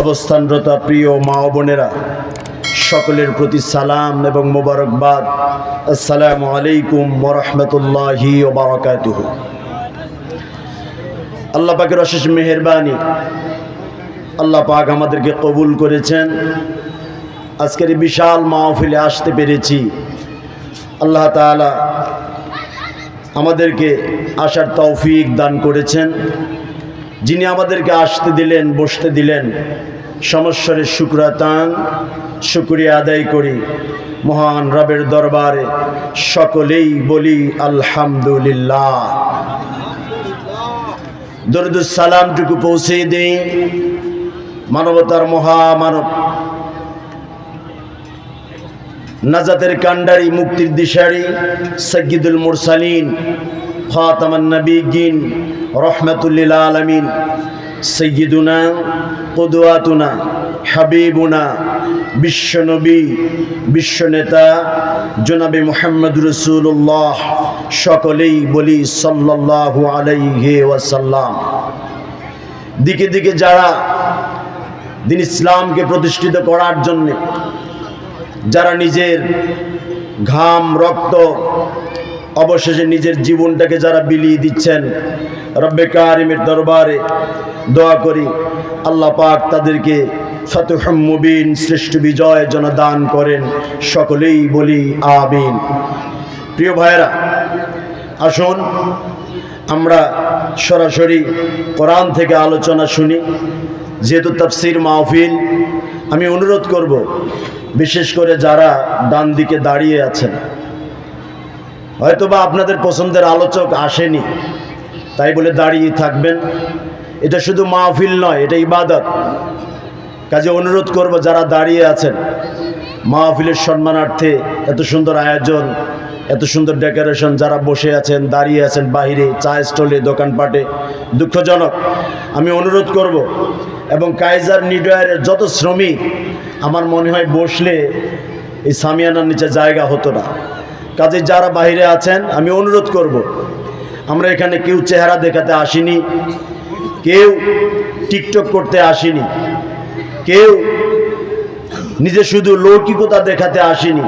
অবস্থানরত প্রিয় মা ও বোনেরা, সকলের প্রতি সালাম এবং মোবারকবাদ। আসসালামু আলাইকুম ওয়া রাহমাতুল্লাহি ওয়া বারাকাতুহু। আল্লাহ পাকের অশেষ মেহেরবানি, আল্লাহ পাক আমাদেরকে কবুল করেছেন। আজকের এই বিশাল মাহফিলে আসতে পেরেছি। আল্লাহ তাআলা আমাদেরকে আসার তৌফিক দান করেছেন। যিনি আমাদেরকে আসতে দিলেন, বসতে দিলেন, সমস্বরের শুকরিয়া আদায় করি। মহান রবের দরবারে সকলেই বলি আলহামদুলিল্লাহ। দরুদ সালামটুকু পৌঁছে দিই মানবতার মহামানব, নাজাতের কান্ডারি, মুক্তির দিশারি, সাইয়্যিদুল মুরসালিন, খাতামান নবিয়্যিন, রাহমাতুল লিল আলামিন, সাইয়্যিদুনা কুদওয়াতুনা হাবিবুনা, বিশ্বনবী, বিশ্বনেতা জনাবে মুহাম্মদুর রাসূলুল্লাহ, সকলেই বলি সাল্লাল্লাহু আলাইহি ওয়াসাল্লাম। দিকে দিকে যারা দিন ইসলামকে প্রতিষ্ঠিত করার জন্য, যারা নিজের ঘাম রক্ত অবশেষে নিজের জীবনটাকে যারা বিলিয়ে দিচ্ছেন, রব্বে কারিমের দরবারে দোয়া করি আল্লাহ পাক তাদেরকে ফাতহুম মুবিন, শ্রেষ্ঠ বিজয় যেন দান করেন। সকলেই বলি আমিন। প্রিয় ভাইয়েরা, আসুন আমরা সরাসরি কোরআন থেকে আলোচনা শুনি। যেহেতু তাফসীর মাহফিল, আমি অনুরোধ করব, বিশেষ করে যারা ডান দিকে দাঁড়িয়ে আছেন, হয়তোবা আপনাদের পছন্দের আলোচক আসেনি, তাই বলে দাঁড়িয়ে থাকবেন। এটা শুধু মাহফিল নয়, এটা ইবাদত। কাজে অনুরোধ করব, যারা দাঁড়িয়ে আছেন, মাহফিলের সম্মানার্থে এত সুন্দর আয়োজন, এত সুন্দর ডেকোরেশন, যারা বসে আছেন, দাঁড়িয়ে আছেন বাহিরে, চা স্টলে, দোকানপাটে, দুঃখজনক। আমি অনুরোধ করব, এবং কাইজার নিডওয়্যারের যত শ্রমিক, আমার মনে হয় বসলে এই সামিয়ানার নিচে জায়গা হতো না। কাজে যারা বাইরে আছেন, আমি অনুরোধ করব, আমরা এখানে কেউ চেহারা দেখাতে আসিনি, কেউ টিকটক করতে আসিনি, কেউ নিজে শুধু লৌকিকতা দেখাতে আসিনি।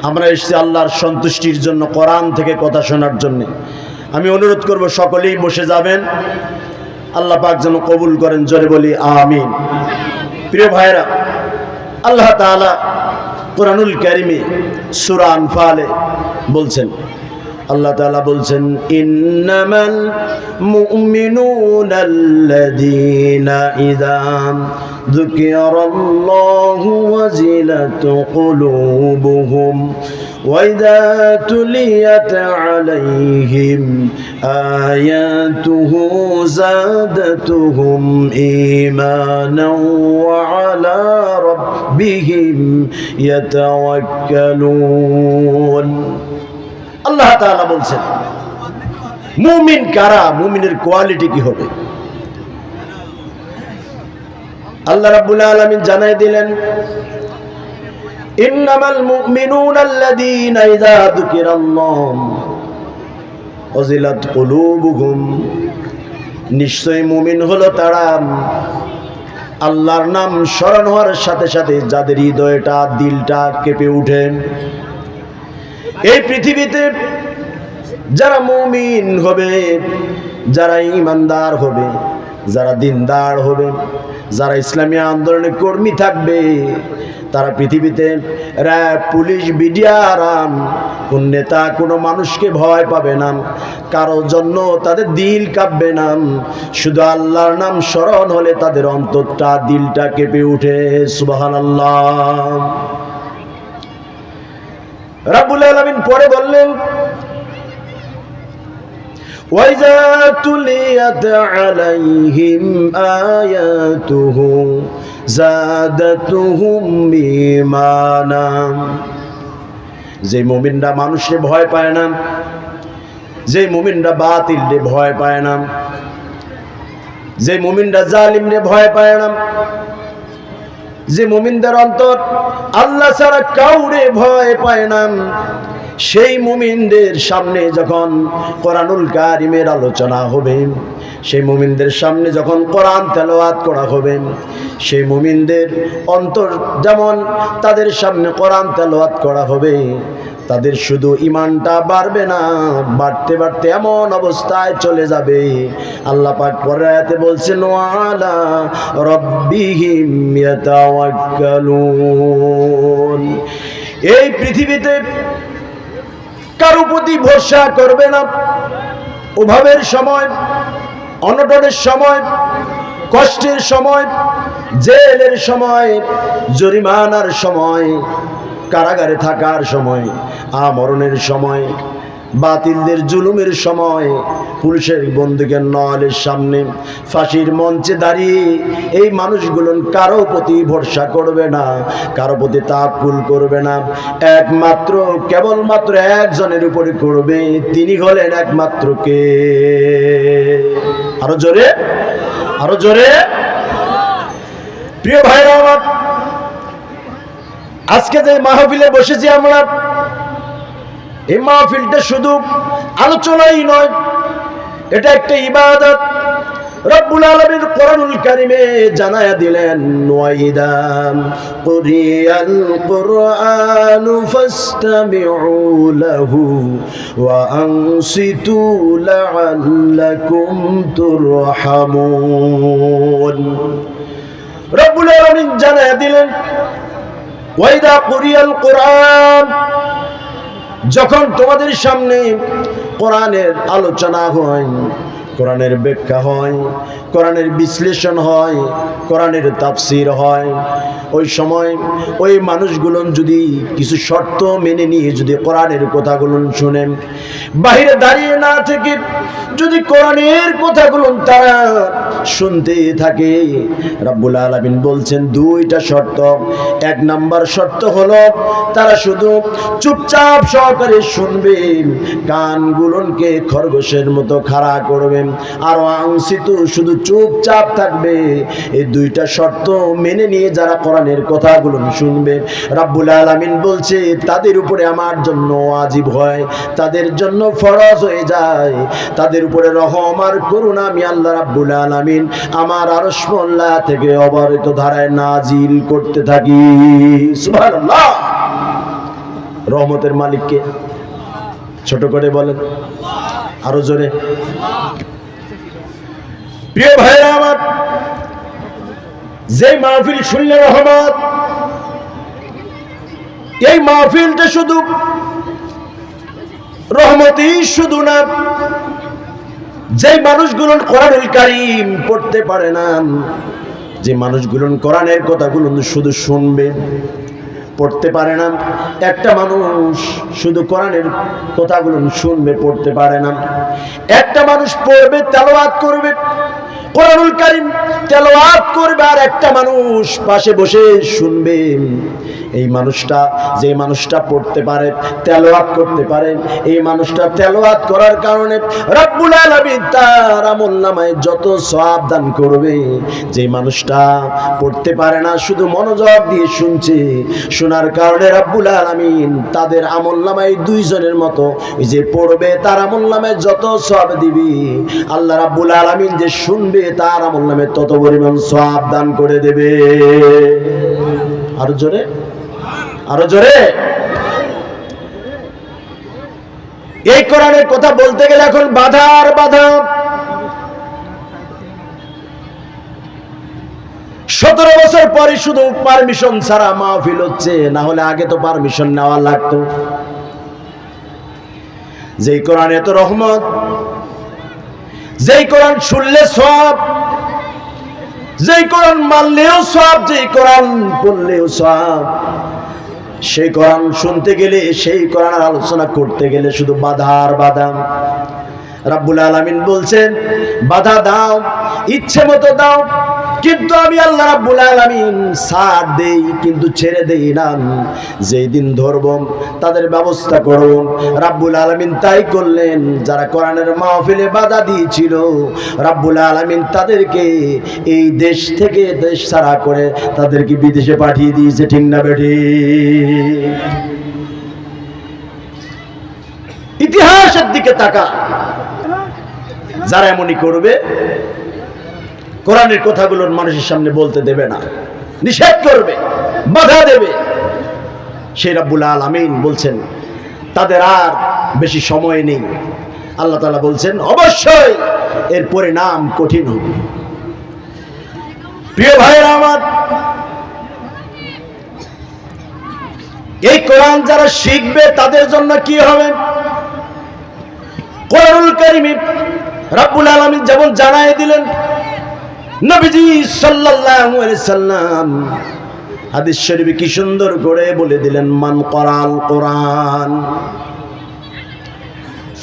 আমরা এসেছি আল্লাহর সন্তুষ্টির জন্য, কোরআন থেকে কথা শোনার জন্য। আমি অনুরোধ করব, সকলেই বসে যাবেন। আল্লাহ পাক যেন কবুল করেন, জোরে বলি আমিন। প্রিয় ভাইরা, আল্লাহ তাআলা কোরআনুল কারিমে সূরা আনফালে বলছেন, আল্লাহ তাআলা বলছেন, ইন্নামাল মুমিনুনাল্লাযীনা ইযা যুকিরাল্লাহু ওয়াজিলাত কুলুবুহুম ওয়া ইযা তুলিয়াত আলাইহিম আয়াতুহু যাদাতুহুম ঈমানাও ওয়া আলা রাব্বিহিম ইয়াতাওয়াক্কালুন। আল্লাহ তাআলা বলছেন, মুমিন কারা, মুমিনের কোয়ালিটি কি হবে, আল্লাহ রাব্বুল আলামিন জানাই দিলেন, ইন্নামাল মুমিনুনাল্লাযীনা ইযা যুকিরাল্লাহু ওয়াজিলাত কুলুবুহুম। নিশ্চয় মুমিন হলো তারা, আল্লাহর নাম স্মরণ হওয়ার সাথে সাথে যাদের হৃদয়টা, দিলটা কেঁপে ওঠে। এই পৃথিবীতে যারা মুমিন হবে, যারা ঈমানদার হবে, যারা দিনদার হবে, যারা ইসলামী আন্দোলনের কর্মী থাকবে, তারা পৃথিবীতে র্যাব, পুলিশ, বিডিআর, কোন নেতা, কোনো মানুষকে ভয় পাবে না, কারো জন্য তাদের দিল কাঁপবে না। শুধু আল্লাহর নাম স্মরণ হলে তাদের অন্তরটা, দিলটা কেঁপে উঠে। সুবহানাল্লাহ। রাব্বুল আলামিন পরে বললেন, ওয়াইজা তুলিয়াত আলাইহিম আয়াতুহু যাদাতুহুম ঈমানা। যে মুমিনরা মানুষে ভয় পায় না, যে মুমিনরা বাতিলে ভয় পায় না, যে মুমিনরা জালিমরে ভয় পায় না, যে মুমিনদের অন্তর আল্লাহ ছাড়া কাউরে ভয় পায় না, সেই মুমিনদের সামনে যখন কোরআনুল কারিমের আলোচনা হবে, সেই মুমিনদের সামনে যখন কোরআন তেলাওয়াত করা হবে, সেই মুমিনদের অন্তর যেমন তাদের সামনে কোরআন তেলাওয়াত করা হবে, তাদের শুধু ঈমানটা বাড়বে না, বাড়তে বাড়তে এমন অবস্থায় চলে যাবে, আল্লাহ পাক পরের আয়াতে বলছেন ওয়ালা রাব্বিহিম ইয়াতাওয়াক্কালুন। এই পৃথিবীতে কারো প্রতি ভরসা করবে না। অভাবের সময়, অনটনের সময়, কষ্টের সময়, জেলের সময়, জরিমানার সময়, কারাগারে থাকার সময়, আমরণের সময়, বাতিলদের জুলুমের সময়, পুলিশের বন্দুকের নলের সামনে, ফাঁসির মঞ্চে দাঁড়িয়ে এই মানুষগুলো কারো প্রতি ভরসা করবে না, কারো প্রতি তাওয়াক্কুল করবে না, একমাত্র কেবলমাত্র একজনের উপরে করবে, তিনি হলেন একমাত্র কে? আরো জোরে, আরো জোরে। প্রিয় ভাইরা আমার, আজকে যে মাহফিলে বসেছি আমরা, এই মাহফিলটা শুধু আলোচনাই নয়, এটা একটা ইবাদত। রব্বুল আলামিন কোরআনুল কারীমে জানায়া দিলেন ওয়াইদা কুরিয়াল কুরআনু ফাসতামিউ লাহু ওয়া আনসিতু লাআল্লাকুম তুরহামুন। রব্বুল আলামিন জানায়া দিলেন ওয়াইদা কুরিয়াল কুরআন, যখন তোমাদের সামনে কোরআনের আলোচনা হয়, কোরআনের ব্যাখ্যা হয়, কোরআনের বিশ্লেষণ হয়, কোরআনের তাফসীর হয়, ওই সময় ওই মানুষগুলো যদি কিছু শর্ত মেনে নিয়ে যদি কোরআনের কথাগুলো শুনেন, বাহিরে দাঁড়িয়ে না থেকে যদি কোরআনের কথাগুলো তারা শুনতে থাকে, রব্বুল আলামিন বলছেন দুইটা শর্ত। এক নাম্বার শর্ত হলো তারা শুধু চুপচাপ সহকারে শুনবে, কানগুলোকে খরগোশের মতো খাড়া করবে, আর আংসিতু শুধু চুপচাপ থাকবে। এই দুইটা শর্ত মেনে নিয়ে যারা কোরআনের কথাগুলো শুনবে, রব্বুল আলামিন বলছে তাদের উপরে আমার জন্য ওয়াজিব হয়, তাদের জন্য ফরজ হয়ে যায়, তাদের উপরে রহম আর করুণা আমি আল্লাহ রাব্বুল আলামিন আমার আরশ মোল্লা থেকে অবারিত ধারায় নাজিল করতে থাকি। সুবহানাল্লাহ। রহমতের মালিককে ছোট করে বলেন, আরো জোরে। প্রিয় ভাইরা আমার, যে মাহফিল শুনলে রহমত, এই মাহফিলটা শুধু রহমতই শুধু না, যে মানুষগুলো কোরআনুল কারীম পড়তে পারে না, যে মানুষগুলো কোরআনের কথাগুলো শুধু শুনবে, পড়তে পারে না, একটা মানুষ শুধু কোরআনের কথাগুলো শুনবে, পড়তে পারে না, একটা মানুষ পড়বে, তেলাওয়াত করবে, কোরআনুল কারীম তেলাওয়াত করবে, আর একটা মানুষ পাশে বসে শুনবে। এই মানুষটা, যে মানুষটা পড়তে পারে, তেলাওয়াত করতে পারে, এই মানুষটা তেলাওয়াত করার কারণে রব্বুল আলামিন তার আমলনামায় যত সওয়াব দান করবে। যে মানুষটা পড়তে পারে না, শুধু মনোযোগ দিয়ে শুনছে, শোনার কারণে রব্বুল আলামিন তাদের আমলনামায় দুইজনের মতো, যে পড়বে তার আমলনামায় যত সওয়াব দিবে, আল্লাহ রাব্বুল আলামিন যে শুনবে তার আমলনামায় তত পরিমাণ সওয়াব দান করে দেবে। আরো জোরে, আরো জোরে। এই কোরআনের কথা বলতে গেলে এখন বাধা আর বাধা। 17 বছর পরে শুধু পারমিশন ছাড়া মাহফিল হচ্ছে, না হলে আগে তো পারমিশন নেওয়া লাগতো। যেই কোরআন এত রহমত, যেই কোরআন শুনলে সওয়াব, যেই কোরআন মানলেও সওয়াব, যেই কোরআন পড়লেও সওয়াব, সেই কোরআন শুনতে গেলে, সেই কোরআনের আলোচনা করতে গেলে শুধু বাধা আর বাধা। রাব্বুল আলামিন বলছেন বাধা দাও, ইচ্ছে মতো দাও, কিন্তু আমি আল্লাহ রাব্বুল আলামিন ছাড় দেই, কিন্তু ছেড়ে দেই না। যেই দিন ধরব তাদের ব্যবস্থা করব। রাব্বুল আলামিন তাই করলেন। যারা কোরআনের মাহফিলে বাধা দিয়েছিল, রাব্বুল আলামিন তাদেরকে এই দেশ থেকে দেশ ছাড়া করে তাদেরকে বিদেশে পাঠিয়ে দিয়েছে। ঠিক না বেঠিক? ইতিহাসের দিকে তাকা। যারা এমনই করবে, কোরআনের কথাগুলোর মানুষের সামনে বলতে দেবে না, নিষেধ করবে, বাধা দেবে, সেই রাব্বুল আলামিন বলছেন তাদের আর বেশি সময় নেই। আল্লাহ তাআলা বলছেন অবশ্যই এর পরিণাম কঠিন হবে। প্রিয় ভাইরা আমার, এই কোরআন যারা শিখবে তাদের জন্য কি হবে? কোরআনুল কারীমে রাব্বুল আলামিন যেমন জানায় দিলেন, নবীজি সাল্লাল্লাহু আলাইহি সাল্লাম হাদিস শরীফে কি সুন্দর করে বলে দিলেন, মান করাল কোরআন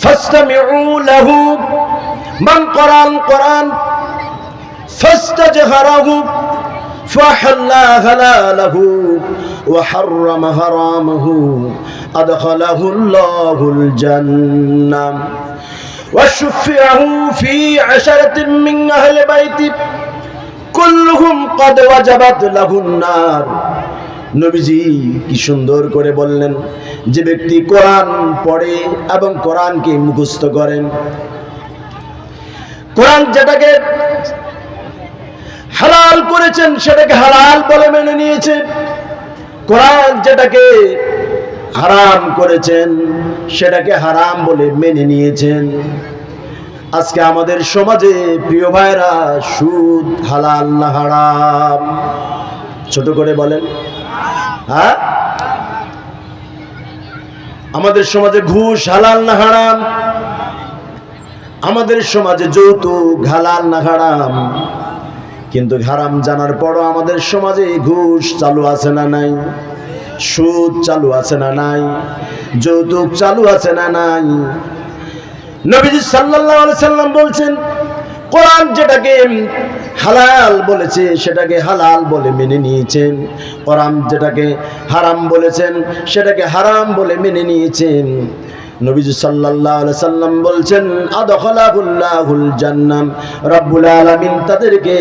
ফাসতামিউ লাহু, মান করাল কোরআন ফাস্তাজহারাহু ফাহাল্লা হালালাহু ওয়া হাররামা হারামাহু আদখালাহুল্লাহুল জান্নাহ ওয়া শুফিআহু ফি আশারাতিন মিন আহলি বাইতি কুল্লুহুম ক্বাদ ওয়াজাবাত লাহুন নার। নবীজি কি সুন্দর করে বললেন, যে ব্যক্তি কোরআন পড়ে এবং কোরআনকে মুখস্থ করেন, কোরআন যেটাকে হালাল করেছেন সেটাকে হালাল বলে মেনে নিয়েছেন, কোরআন যেটাকে হারাম করেছেন সেটাকে হারাম বলে মেনে নিয়েছেন। আজকে আমাদের সমাজে প্রিয় ভাইরা, সুদ হালাল না হারাম? ছোট করে বলেন। হ্যাঁ, আমাদের সমাজে ঘুষ হালাল না হারাম? আমাদের সমাজে যৌতুক হালাল না হারাম? কিন্তু হারাম জানার পরও আমাদের সমাজে ঘুষ চালু আছে না নাই? সুদ চালু আছে না নাই? যৌতুক চালু আছে না নাই? নবীজি সাল্লাল্লাহু আলাইহি সাল্লাম বলছেন, কোরআন যেটাকে হালাল বলেছে সেটাকে হালাল বলে মেনে নিয়েছেন, কোরআন যেটাকে হারাম বলেছেন সেটাকে হারাম বলে মেনে নিয়েছেন। নবীজি সাল্লাল্লাহু আলাইহি সাল্লাম বলছেন, আদখালাহুল্লাহুল জান্নাহ, রব্বুল আলামিন তাদেরকে